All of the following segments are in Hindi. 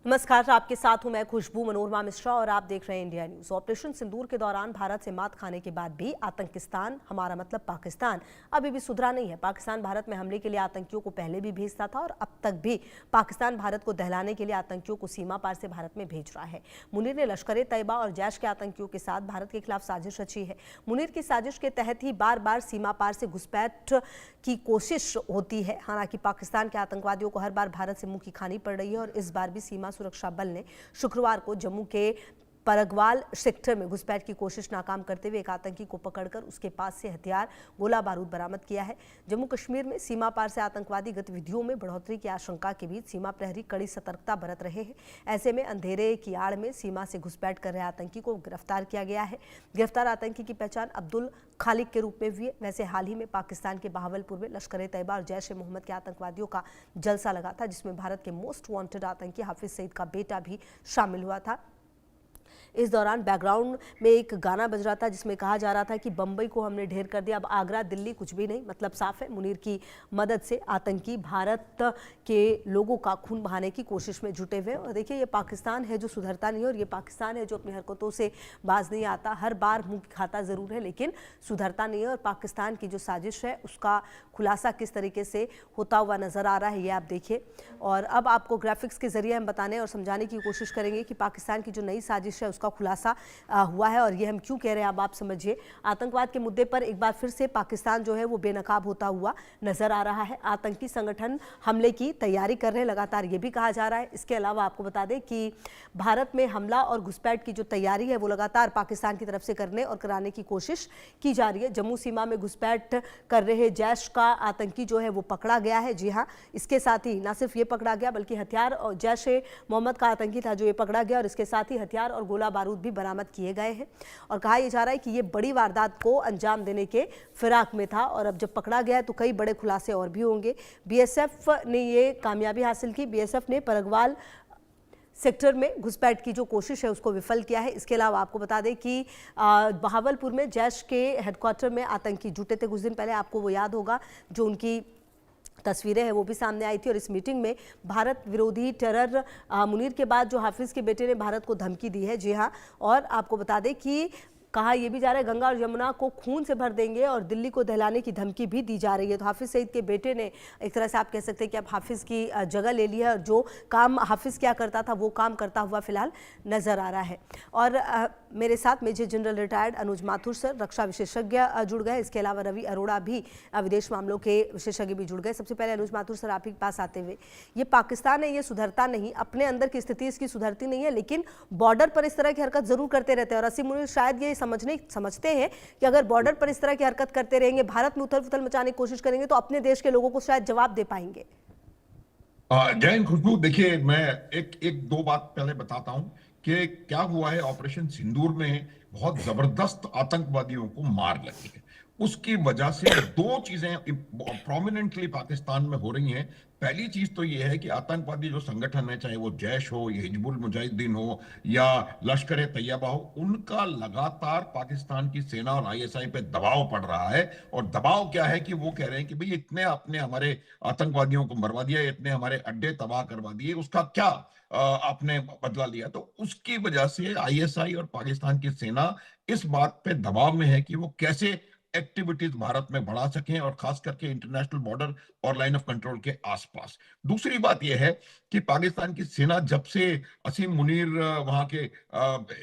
नमस्कार, आपके साथ हूं मैं खुशबू मनोरमा मिश्रा और आप देख रहे हैं इंडिया न्यूज। ऑपरेशन सिंदूर के दौरान भारत से मात खाने के बाद भी आतंकिस्तान, हमारा मतलब पाकिस्तान, अभी भी सुधरा नहीं है। पाकिस्तान भारत में हमले के लिए आतंकियों को पहले भी भेजता था और अब तक भी पाकिस्तान भारत को दहलाने के लिए आतंकियों को सीमा पार से भारत में भेज रहा है। मुनीर ने लश्कर तैयबा और जैश के आतंकियों के साथ भारत के खिलाफ साजिश रची है। मुनीर की साजिश के तहत ही बार बार सीमा पार से घुसपैठ की कोशिश होती है। हालांकि पाकिस्तान के आतंकवादियों को हर बार भारत से मुंह की खानी पड़ रही है और इस बार भी सीमा सुरक्षा बल ने शुक्रवार को जम्मू के परगवाल सेक्टर में घुसपैठ की कोशिश नाकाम करते हुए एक आतंकी को पकड़कर उसके पास से हथियार, गोला बारूद बरामद किया है। जम्मू कश्मीर में सीमा पार से आतंकवादी गतिविधियों में बढ़ोतरी की आशंका के बीच सीमा प्रहरी कड़ी सतर्कता बरत रहे हैं। ऐसे में अंधेरे की आड़ में सीमा से घुसपैठ कर रहे आतंकी को गिरफ्तार किया गया है। गिरफ्तार आतंकी की पहचान अब्दुल खालिक के रूप में हुई है। वैसे हाल ही में पाकिस्तान के बहावलपुर में लश्कर तैयबा और जैश ए मोहम्मद के आतंकवादियों का जलसा लगा था, जिसमें भारत के मोस्ट वांटेड आतंकी हाफिज सईद का बेटा भी शामिल हुआ था। इस दौरान बैकग्राउंड में एक गाना बज रहा था जिसमें कहा जा रहा था कि बंबई को हमने ढेर कर दिया, अब आगरा दिल्ली कुछ भी नहीं। मतलब साफ है, मुनीर की मदद से आतंकी भारत के लोगों का खून बहाने की कोशिश में जुटे हुए। और देखिए, ये पाकिस्तान है जो सुधरता नहीं है और ये पाकिस्तान है जो अपनी हरकतों से बाज नहीं आता। हर बार मुंह खाता ज़रूर है लेकिन सुधरता नहीं है। और पाकिस्तान की जो साजिश है उसका खुलासा किस तरीके से होता हुआ नज़र आ रहा है, ये आप देखिए। और अब आपको ग्राफिक्स के जरिए हम बताने और समझाने की कोशिश करेंगे कि पाकिस्तान की जो नई साजिश है का खुलासा हुआ है और ये हम क्यों कह रहे हैं, अब आप समझिए। आतंकवाद के मुद्दे पर एक बार फिर से पाकिस्तान जो है वो बेनकाब होता हुआ नजर आ रहा है। आतंकी संगठन हमले की तैयारी कर रहे हैं लगातार, ये भी कहा जा रहा है। इसके अलावा आपको बता दें कि भारत में हमला और घुसपैठ की जो तैयारी है वो लगातार पाकिस्तान की तरफ से करने और कराने की कोशिश की जा रही है। जम्मू सीमा में घुसपैठ कर रहे जैश का आतंकी जो है वो पकड़ा गया है। जी हाँ, इसके साथ ही ना सिर्फ ये पकड़ा गया बल्कि हथियार और जैश ए मोहम्मद का आतंकी था जो ये पकड़ा गया और इसके साथ ही हथियार और गोला बारूद भी बरामद किए गए हैं। और कहा यह जा रहा है कि ये बड़ी वारदात को अंजाम देने के फिराक में था और अब जब पकड़ा गया है तो कई बड़े खुलासे और भी होंगे। बीएसएफ ने ये कामयाबी हासिल की। बीएसएफ ने परगवाल सेक्टर में घुसपैठ की जो कोशिश है उसको विफल किया है। इसके अलावा आपको बता दें कि बहावलपुर में जैश के हेडक्वार्टर में आतंकी जुटे थे कुछ दिन पहले, आपको वो याद होगा, जो उनकी तस्वीरें हैं वो भी सामने आई थी। और इस मीटिंग में भारत विरोधी टेरर मुनीर के बाद जो हाफिज के बेटे ने भारत को धमकी दी है। जी हाँ, और आपको बता दें कि कहा यह भी जा रहा है गंगा और यमुना को खून से भर देंगे और दिल्ली को दहलाने की धमकी भी दी जा रही है। तो हाफिज सईद के बेटे ने एक तरह से आप कह सकते हैं कि अब हाफिज की जगह ले ली है और जो काम हाफिज क्या करता था वो काम करता हुआ फिलहाल नजर आ रहा है। और मेरे साथ मेजर जनरल रिटायर्ड अनुज माथुर सर, रक्षा विशेषज्ञ जुड़ गए। इसके अलावा रवि अरोड़ा भी, विदेश मामलों के विशेषज्ञ भी जुड़ गए। सबसे पहले अनुज माथुर सर, आप ही के पास आते हुए, ये पाकिस्तान है, ये सुधरता नहीं, अपने अंदर की स्थिति इसकी सुधरती नहीं है, लेकिन बॉर्डर पर इस तरह की हरकत जरूर करते रहते हैं। और असीम मुनीर शायद ये समझते हैं कि अगर बॉर्डर पर इस तरह की हरकत करते रहेंगे, भारत में उथल पुथल मचाने की कोशिश करेंगे तो अपने देश के लोगों को शायद जवाब दे पाएंगे। जय हिंद खुशबू। देखिए, मैं एक एक दो बात पहले बताता हूं कि क्या हुआ है। ऑपरेशन सिंदूर में बहुत जबरदस्त आतंकवादियों को मार लगी है। उसकी वजह से दो चीजें प्रोमिनेंटली पाकिस्तान में हो रही हैं। पहली चीज तो यह है कि आतंकवादी जो संगठन है, चाहे वो जैश हो, या हिजबुल मुजाहिदीन हो या लश्कर तैयबा हो, उनका लगातार पाकिस्तान की सेना और आईएसआई पे दबाव पड़ रहा है। और दबाव क्या है कि वो कह रहे हैं कि भाई इतने आपने हमारे आतंकवादियों को मरवा दिया, इतने हमारे अड्डे तबाह करवा दिए, उसका क्या आपने बदला लिया। तो उसकी वजह से आईएसआई और पाकिस्तान की सेना इस बात पे दबाव में है कि वो कैसे एक्टिविटीज भारत में बढ़ा सकें, और खास करके इंटरनेशनल बॉर्डर और लाइन ऑफ कंट्रोल के आसपास। दूसरी बात यह है कि पाकिस्तान की सेना जब से असीम मुनीर वहां के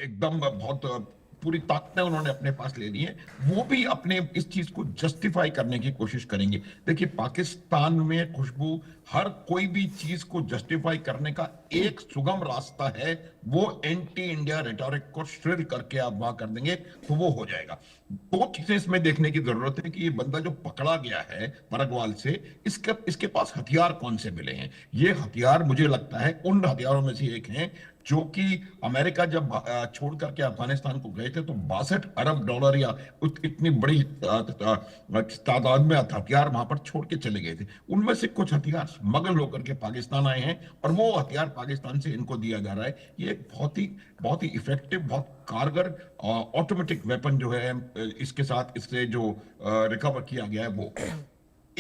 एकदम बहुत पूरी ताकतें उन्होंने अपने पास ले ली हैं, वो भी अपने इस चीज को जस्टिफाई करने की कोशिश करेंगे। देखिए, पाकिस्तान में खुशबू हर कोई भी चीज को जस्टिफाई करने का एक सुगम रास्ता है, वो एंटी इंडिया रेटोरिक को श्रिल करके आप वहां कर देंगे तो वो हो जाएगा। दो चीजें इसमें देखने की जरूरत है कि ये बंदा जो पकड़ा गया है परगवाल से, इसके पास हथियार कौन से मिले हैं। ये हथियार मुझे लगता है उन हथियारों में से एक हैं जो कि अमेरिका जब छोड़ करके अफगानिस्तान को गए थे तो $62 अरब या इतनी बड़ी तादाद में हथियार वहां पर छोड़ के चले गए थे। उनमें से कुछ हथियार स्मगल होकर के पाकिस्तान आए हैं और वो हथियार पाकिस्तान से इनको दिया जा रहा है। ये एक बहुत ही इफेक्टिव, बहुत कारगर ऑटोमेटिक वेपन जो है इसके साथ इससे जो रिकवर किया गया है वो।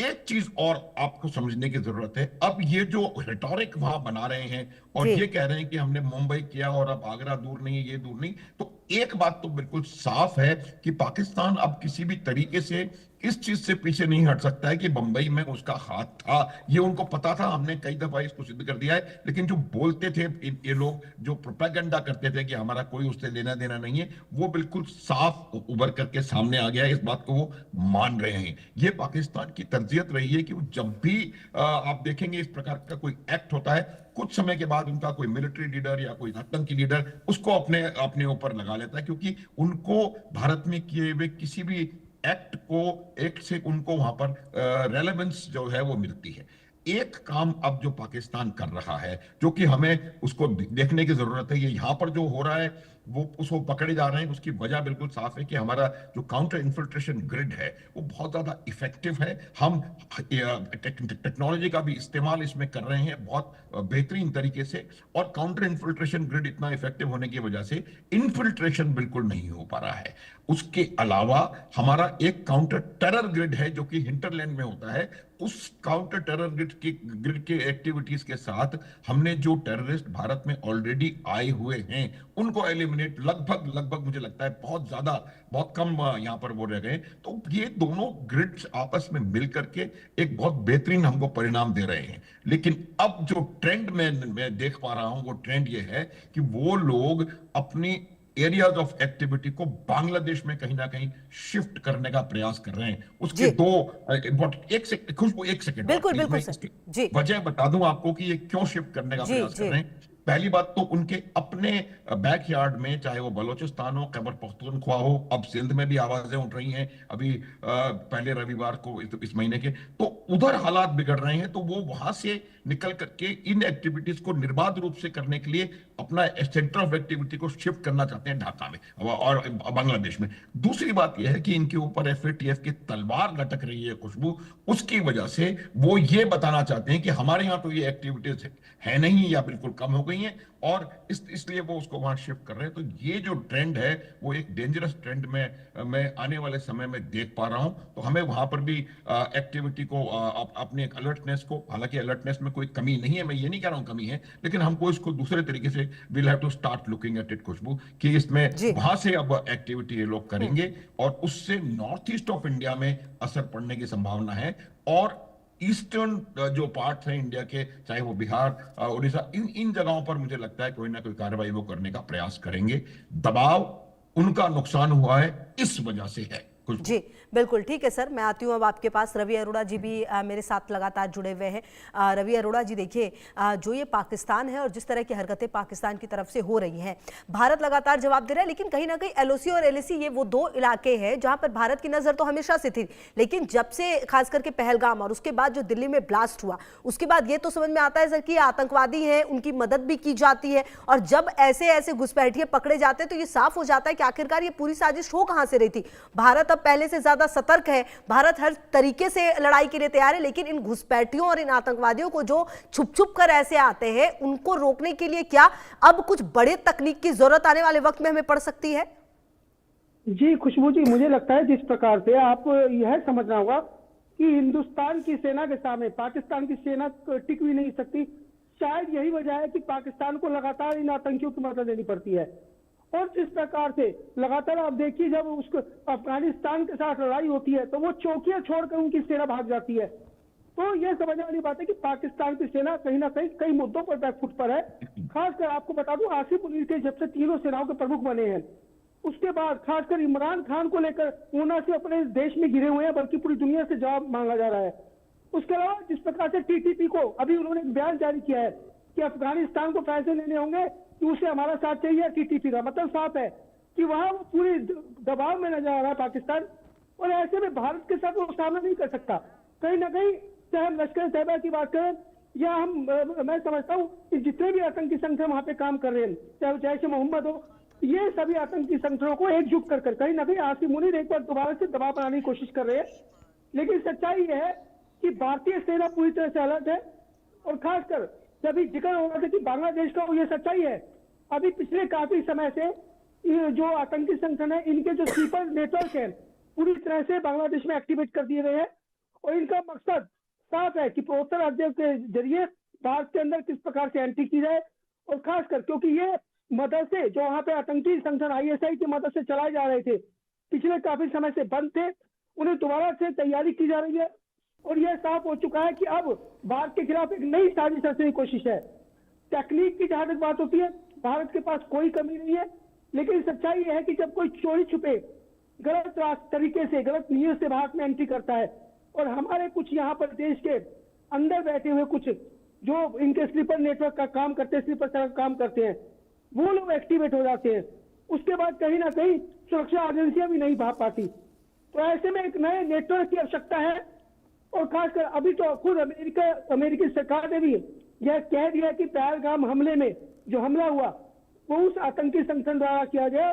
एक चीज और आपको समझने की जरूरत है। अब ये जो रिटोरिक वहां बना रहे हैं और जी ये कह रहे हैं कि हमने मुंबई किया और अब आगरा दूर नहीं है, ये दूर नहीं, तो एक बात तो बिल्कुल साफ है कि पाकिस्तान अब किसी भी तरीके से इस चीज से पीछे नहीं हट सकता है कि बंबई में उसका हाथ था। ये उनको पता था, हमने कई दफा इसको सिद्ध कर दिया है। लेकिन जो बोलते थे ये लोग, जो प्रोपेगेंडा करते थे कि हमारा कोई उससे लेना देना नहीं है, वो बिल्कुल साफ उभर करके सामने आ गया है। इस बात को वो मान रहे हैं। ये पाकिस्तान की तरजीहत रही है कि वो जब भी आप देखेंगे इस प्रकार का कोई एक्ट होता है, कुछ समय के बाद उनका कोई मिलिट्री लीडर या कोई आतंकी लीडर उसको अपने अपने ऊपर लगा लेता है, क्योंकि उनको भारत में किए हुए किसी भी एक्ट से उनको वहां पर रेलेवेंस जो है वो मिलती है। एक काम अब जो पाकिस्तान कर रहा है, जो कि हमें उसको देखने की जरूरत है, ये यहां पर जो हो रहा है वो उसको पकड़े जा रहे हैं, उसकी वजह बिल्कुल साफ है कि हमारा जो काउंटर इन्फिल्ट्रेशन ग्रिड है वो बहुत ज्यादा इफेक्टिव है। हम टेक्नोलॉजी का भी इस्तेमाल इसमें कर रहे हैं बहुत बेहतरीन तरीके से, और काउंटर इन्फिल्ट्रेशन ग्रिड इतना इफेक्टिव होने की वजह से इन्फिल्ट्रेशन बिल्कुल नहीं हो पा रहा है। उसके अलावा हमारा एक काउंटर टेरर ग्रिड है जो कि हिंटरलैंड में होता है। उस काउंटर टेरर ग्रिड के एक्टिविटीज के साथ हमने जो टेररिस्ट भारत में ऑलरेडी आए हुए हैं उनको एलिमिनेट लगभग लगभग मुझे लगता है बहुत ज्यादा, बहुत कम यहां पर वो रह गए। तो ये दोनों ग्रिड्स आपस में मिल करके एक बहुत बेहतरीन हमको परिणाम दे रहे हैं। लेकिन अब जो ट्रेंड मैं देख पा रहा हूं वो ट्रेंड ये है कि वो लोग अपनी एरियाज ऑफ एक्टिविटी को बांग्लादेश में कहीं ना कहीं शिफ्ट करने का प्रयास कर रहे हैं। उसके जी दो इंपॉर्टेंट, खुशबू एक सेकंड बिल्कुल प्लीज, बिल्कुल मैं सर। इसकी जी वजह बता दूं आपको कि ये क्यों शिफ्ट करने का जी प्रयास कर जी रहे हैं। पहली बात तो उनके अपने बैकयार्ड में, चाहे वो बलोचिस्तान हो, खैबर पख्तूनख्वा हो, अब सिंध में भी आवाजें उठ रही हैं अभी पहले रविवार को इस महीने के, तो उधर हालात बिगड़ रहे हैं। तो वो वहां से निकल करके इन एक्टिविटीज को निर्बाध रूप से करने के लिए अपना सेंटर ऑफ एक्टिविटी को शिफ्ट करना चाहते हैं ढाका में और बांग्लादेश में। दूसरी बात यह है कि इनके ऊपर एफएटीएफ की तलवार लटक रही है खुशबू, उसकी वजह से वो ये बताना चाहते हैं कि हमारे यहाँ तो ये एक्टिविटीज है नहीं या बिल्कुल कम हो गई हैं, और इसलिए वो उसको वहां शिफ्ट कर रहे हैं। तो ये जो ट्रेंड है वो एक डेंजरस ट्रेंड में मैं आने वाले समय में देख पा रहा हूं। तो हमें वहां पर भी एक्टिविटी को अपने एक अलर्टनेस को, हालांकि अलर्टनेस में कोई कमी नहीं है, मैं ये नहीं कह रहा हूं कमी है, लेकिन हमको इसको दूसरे तरीके से will have to start looking at it Khushboo, कि इसमें जी वहां से अब एक्टिविटी ये लोग करेंगे और उससे नॉर्थ ईस्ट ऑफ इंडिया में असर पड़ने की संभावना है। और ईस्टर्न जो पार्ट है इंडिया के, चाहे वो बिहार, उड़ीसा, इन इन जगहों पर मुझे लगता है कोई ना कोई कार्रवाई वो करने का प्रयास करेंगे। दबाव उनका नुकसान हुआ है इस वजह से है। जी बिल्कुल ठीक है सर, मैं आती हूँ अब आपके पास। रवि अरोड़ा जी भी मेरे साथ लगातार जुड़े हुए हैं। रवि अरोड़ा जी देखिए, जो ये पाकिस्तान है और जिस तरह की हरकतें पाकिस्तान की तरफ से हो रही हैं, भारत लगातार जवाब दे रहा है, लेकिन कहीं ना कहीं एलओसी और एलएसी ये वो दो इलाके हैं जहां पर भारत की नजर तो हमेशा से थी। लेकिन जब से खास करके पहलगाम और उसके बाद जो दिल्ली में ब्लास्ट हुआ, उसके बाद ये तो समझ में आता है सर कि आतंकवादी हैं, उनकी मदद भी की जाती है, और जब ऐसे ऐसे घुसपैठिए पकड़े जाते हैं तो ये साफ हो जाता है कि आखिरकार ये पूरी साजिश हो कहां से रही थी। भारत पहले से ज्यादा सतर्क है, भारत हर तरीके से लड़ाई के लिए तैयार है, लेकिन इन घुसपैठियों और इन आतंकवादियों को जो छुप छुप कर ऐसे आते हैं, उनको रोकने के लिए क्या अब कुछ बड़े तकनीक की जरूरत आने वाले वक्त में हमें पड़ सकती है? जी खुशबू जी, मुझे लगता है जिस प्रकार से आप यह समझना होगा कि हिंदुस्तान की सेना के सामने पाकिस्तान की सेना टिक भी नहीं सकती। शायद यही वजह है कि पाकिस्तान को लगातार इन आतंकियों की मदद लेनी पड़ती है। और जिस प्रकार से लगातार आप देखिए, जब उसको अफगानिस्तान के साथ लड़ाई होती है तो वो चौकियां छोड़कर उनकी सेना भाग जाती है। तो यह समझने वाली बात है कि पाकिस्तान की सेना कहीं ना कहीं कई मुद्दों पर बैकफुट पर है। खासकर आपको बता दूं, आसिफ मुनीर के जब से तीनों सेनाओं के प्रमुख बने हैं, उसके बाद खासकर इमरान खान को लेकर वो न सिर्फ अपने देश में घिरे हुए हैं बल्कि पूरी दुनिया से जवाब मांगा जा रहा है। उसके अलावा जिस प्रकार से टीटीपी को अभी उन्होंने एक बयान जारी किया है कि अफगानिस्तान को फैसले लेने होंगे कि उसे हमारा साथ चाहिए, टीटीपी का मतलब साफ है कि वहां वो पूरी दबाव में नजर आ रहा है पाकिस्तान, और ऐसे में भारत के साथ वो सामना नहीं कर सकता। कहीं ना कहीं चाहे हम लश्कर तैयबा की बात करें या मैं समझता हूँ कि जितने भी आतंकी संगठन वहां पे काम कर रहे हैं, चाहे जैश ए मोहम्मद हो, ये सभी आतंकी संगठनों को एकजुट कर कहीं ना कहीं आसिफ मुनीर एक बार दोबारा से दबाव बनाने की कोशिश कर रहे हैं। लेकिन सच्चाई यह है कि भारतीय सेना पूरी तरह से अलर्ट है। और खासकर जब जिक्र हो रहा था कि बांग्लादेश का, ये सच्चाई है, अभी पिछले काफी समय से जो आतंकी संगठन है, इनके जो स्लीपर नेटवर्क है पूरी तरह से बांग्लादेश में एक्टिवेट कर दिए गए हैं। और इनका मकसद साफ है कि पूर्वोत्तर राज्यों के जरिए भारत के अंदर किस प्रकार से एंट्री की जाए, और खासकर क्योंकि ये मदरसे जो वहां पे आतंकी संगठन ISI की मदद से चलाए जा रहे थे, पिछले काफी समय से बंद थे, उन्हें दोबारा से तैयारी की जा रही है। और यह साफ हो चुका है कि अब भारत के खिलाफ एक नई साजिश रचने की कोशिश है। टेक्निक की जहां तक बात होती है, भारत के पास कोई कमी नहीं है, लेकिन सच्चाई यह है कि जब कोई चोरी छुपे गलत तरीके से, गलत नीयत से भारत में एंट्री करता है, और हमारे कुछ यहाँ पर देश के अंदर बैठे हुए कुछ जो इनके स्लीपर नेटवर्क का काम करते हैं, स्लीपर सेल का काम करते हैं, वो लोग एक्टिवेट हो जाते हैं, उसके बाद कहीं ना कहीं सुरक्षा एजेंसियां भी नहीं भाग पाती। तो ऐसे में एक नए नेटवर्क की आवश्यकता है। और खासकर अभी तो खुद अमेरिकी सरकार ने भी यह कह दिया कि पहलगाम हमले में जो हमला हुआ वो उस आतंकी संगठन द्वारा किया गया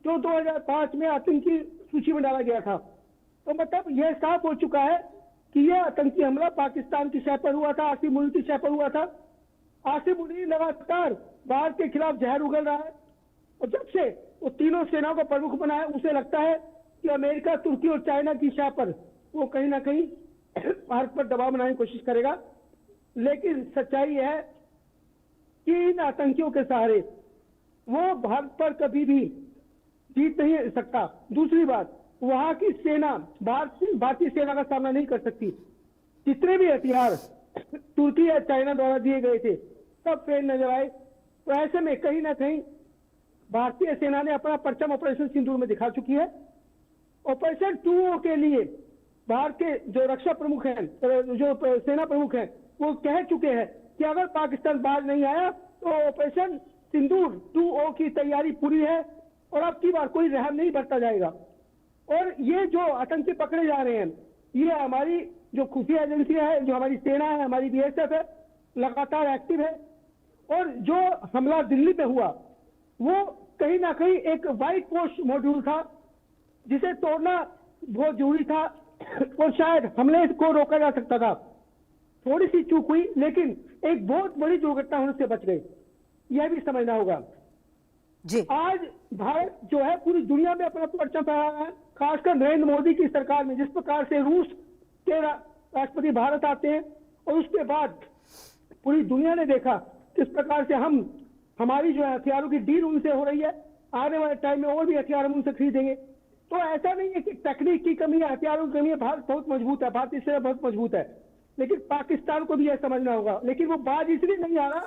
जो 2005 में आतंकी सूची में डाला गया था। तो मतलब यह साफ हो चुका है कि यह आतंकी हमला पाकिस्तान की शह पर हुआ था, आसिम मुनीर की शह पर हुआ था। आसिम मुनीर लगातार भारत के खिलाफ जहर उगल रहा है, और जब से वो तीनों सेनाओं का प्रमुख बना है, उसे लगता है कि अमेरिका, तुर्की और चाइना की शह पर वो कहीं ना कहीं भारत पर दबाव बनाने की कोशिश करेगा। लेकिन सच्चाई है कि इन आतंकियों के सहारे वो भारत पर कभी भी जीत नहीं सकता। दूसरी बात, वहां की सेना भारतीय सेना का सामना नहीं कर सकती। जितने भी हथियार तुर्की या चाइना द्वारा दिए गए थे सब फेल नजर आए। तो ऐसे में कहीं ना कहीं भारतीय सेना ने अपना परचम ऑपरेशन सिंदूर में दिखा चुकी है। ऑपरेशन 2O के लिए भारत के जो रक्षा प्रमुख हैं, जो सेना प्रमुख हैं, वो कह चुके हैं कि अगर पाकिस्तान बाहर नहीं आया तो ऑपरेशन सिंदूर 2O की तैयारी पूरी है और अब की बार कोई रहम नहीं बरता जाएगा। और ये जो आतंकी पकड़े जा रहे हैं, ये हमारी जो खुफिया एजेंसियां है, जो हमारी सेना है, हमारी BSF है, लगातार एक्टिव है। और जो हमला दिल्ली में हुआ वो कहीं ना कहीं एक व्हाइट पोस्ट मॉड्यूल था जिसे तोड़ना बहुत जरूरी था, और शायद हमले को रोका जा सकता था। थोड़ी सी चूक हुई, लेकिन एक बहुत बड़ी दुर्घटना होने से बच गई, यह भी समझना होगा। जी। आज भारत जो है पूरी दुनिया में अपना परचम फहरा रहा है, खासकर नरेंद्र मोदी की सरकार में। जिस प्रकार से रूस के राष्ट्रपति भारत आते हैं और उसके बाद पूरी दुनिया ने देखा किस प्रकार से हमारी जो है हथियारों की डील उनसे हो रही है, आने वाले टाइम में और भी हथियार हम उनसे खरीदेंगे। तो ऐसा नहीं है कि तकनीक की कमी है, हथियारों की कमी है। भारत बहुत मजबूत है, भारतीय सेना बहुत मजबूत है, लेकिन पाकिस्तान को भी यह समझना होगा। लेकिन वो बाज इसलिए नहीं आ रहा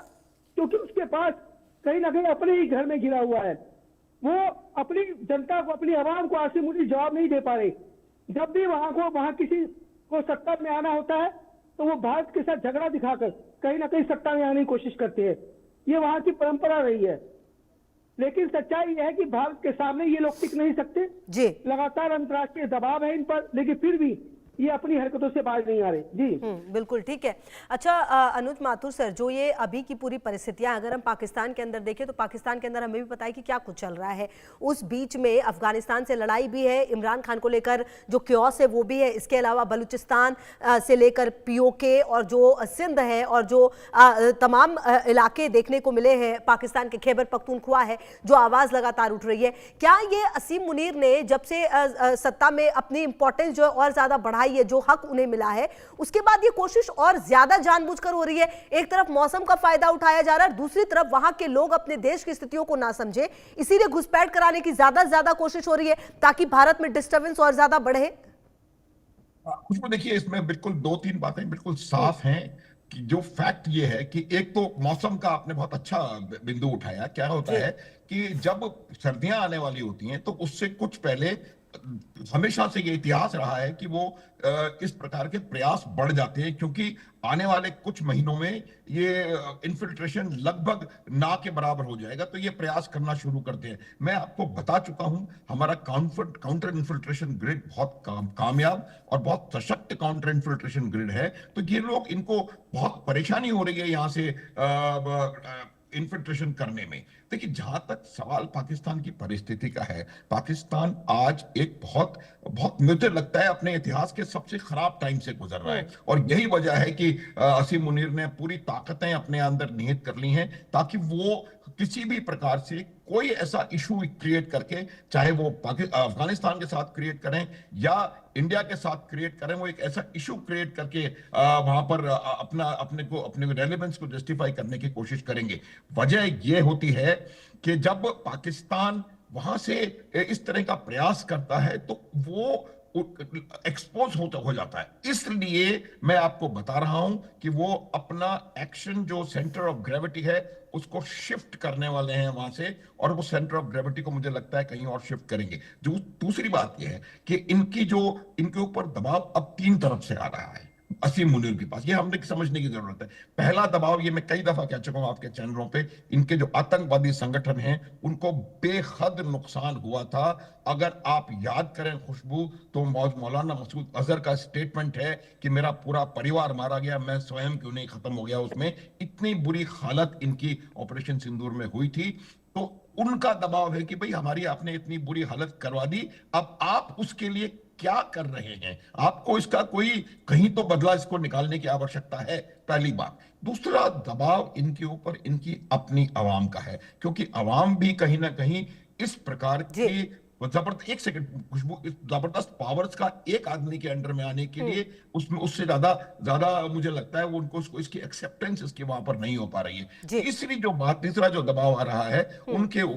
क्योंकि उसके पास कहीं ना कहीं अपने ही घर में घिरा हुआ है। वो अपनी जनता को, अपनी आवाम को आसिम मुनीर जवाब नहीं दे पा रहे। जब भी वहां किसी को सत्ता में आना होता है तो वो भारत के साथ झगड़ा दिखाकर कहीं ना कहीं सत्ता में आने की कोशिश करते हैं। ये वहां की परंपरा रही है। लेकिन सच्चाई यह है कि भारत के सामने ये लोग टिक नहीं सकते जी। लगातार अंतर्राष्ट्रीय दबाव है इन पर, लेकिन फिर भी ये अपनी हरकतों से बाज नहीं आ रहे। जी बिल्कुल ठीक है। अच्छा अनुज माथुर सर, जो ये अभी की पूरी परिस्थितियां अगर हम पाकिस्तान के अंदर देखें तो पाकिस्तान के अंदर हमें भी पता है कि क्या कुछ चल रहा है। उस बीच में अफगानिस्तान से लड़ाई भी है, इमरान खान को लेकर जो क्योस है वो भी है, इसके अलावा बलूचिस्तान से लेकर POK और जो सिंध है और जो तमाम इलाके देखने को मिले हैं, पाकिस्तान के खैबर पख्तूनख्वा है, जो आवाज लगातार उठ रही है। क्या ये असीम मुनीर ने जब से सत्ता में अपनी इंपॉर्टेंस जो और ज्यादा बढ़ाई है, जो हक उन्हें मिला है, उसके बाद ये कोशिश और ज्यादा जानबूझकर हो रही है? एक तरफ मौसम का फायदा उठाया जा रहा है, दूसरी तरफ वहां के लोग अपने देश की स्थितियों को ना समझे, इसीलिए घुसपैठ कराने की ज्यादा कोशिश हो रही है ताकि भारत में डिस्टर्बेंस और ज्यादा बढ़े। खुशबू देखिए, इसमें बिल्कुल 2-3 बातें बिल्कुल साफ हैं कि जो फैक्ट ये है कि एक तो मौसम का आपने बहुत अच्छा बिंदु उठाया। क्या होता है कि जब सर्दियां आने वाली होती हैं तो उससे कुछ पहले हमेशा से ये इतिहास रहा है कि वो इस प्रकार के प्रयास बढ़ जाते हैं, क्योंकि आने वाले कुछ महीनों में ये इन्फिल्ट्रेशन लगभग ना के बराबर हो जाएगा, तो ये प्रयास करना शुरू करते हैं। मैं आपको बता चुका हूं, हमारा काउंटर इन्फिल्ट्रेशन ग्रिड बहुत कामयाब और बहुत सशक्त काउंटर इन्फिल्ट्रेशन ग्रिड है। तो ये लोग, इनको बहुत परेशानी हो रही है यहां से इन्फिल्ट्रेशन करने में। देखिए, जहां तक सवाल पाकिस्तान की परिस्थिति का है, पाकिस्तान आज एक बहुत मुझे लगता है अपने इतिहास के सबसे खराब टाइम से गुजर रहा है, और यही वजह है कि असीम मुनीर ने पूरी ताकतें अपने अंदर निहित कर ली हैं ताकि वो किसी भी प्रकार से कोई ऐसा इशू क्रिएट करके, चाहे वो अफगानिस्तान के साथ क्रिएट करें या इंडिया के साथ क्रिएट करें, वो एक ऐसा इशू क्रिएट करके वहां पर अपने रेलेवेंस को जस्टिफाई करने की कोशिश करेंगे। वजह यह होती है कि जब पाकिस्तान वहां से इस तरह का प्रयास करता है तो वो एक्सपोज होता हो जाता है। इसलिए मैं आपको बता रहा हूं कि वो अपना एक्शन जो सेंटर ऑफ ग्रेविटी है उसको शिफ्ट करने वाले हैं वहां से, और वो सेंटर ऑफ ग्रेविटी को मुझे लगता है कहीं और शिफ्ट करेंगे। जो दूसरी बात यह है कि इनके ऊपर दबाव अब 3 तरफ से आ रहा है असीम मुनीर के पास। ये हमने समझने की जरूरत है। पहला दबाव, ये मैं कई दफा कह चुका हूं आपके चैनलों पे, इनके जो आतंकवादी संगठन हैं उनको बेहद नुकसान हुआ था। अगर आप याद करें खुशबू, तो मौलाना मसूद अजहर का स्टेटमेंट है कि मेरा पूरा परिवार मारा गया, मैं स्वयं क्यों नहीं खत्म हो गया उसमें। इतनी बुरी हालत इनकी ऑपरेशन सिंदूर में हुई थी। तो उनका दबाव है कि भाई हमारी आपने इतनी बुरी हालत करवा दी, अब आप उसके लिए क्या कर रहे हैं, आपको इसका कोई कहीं तो बदला इसको निकालने की आवश्यकता है, पहली बात। दूसरा दबाव इनके ऊपर इनकी अपनी आवाम का है, क्योंकि आवाम भी कहीं ना कहीं इस प्रकार की जबरदस्त, एक सेकंड खुशबू, इस जबरदस्त पावर्स का एक आदमी के अंडर में आने के लिए उसमें उससे ज्यादा ज्यादा मुझे लगता है वो उनको इसकी एक्सेप्टेंस इसकी वहां पर नहीं हो पा रही है। तीसरा जो दबाव आ रहा है उनके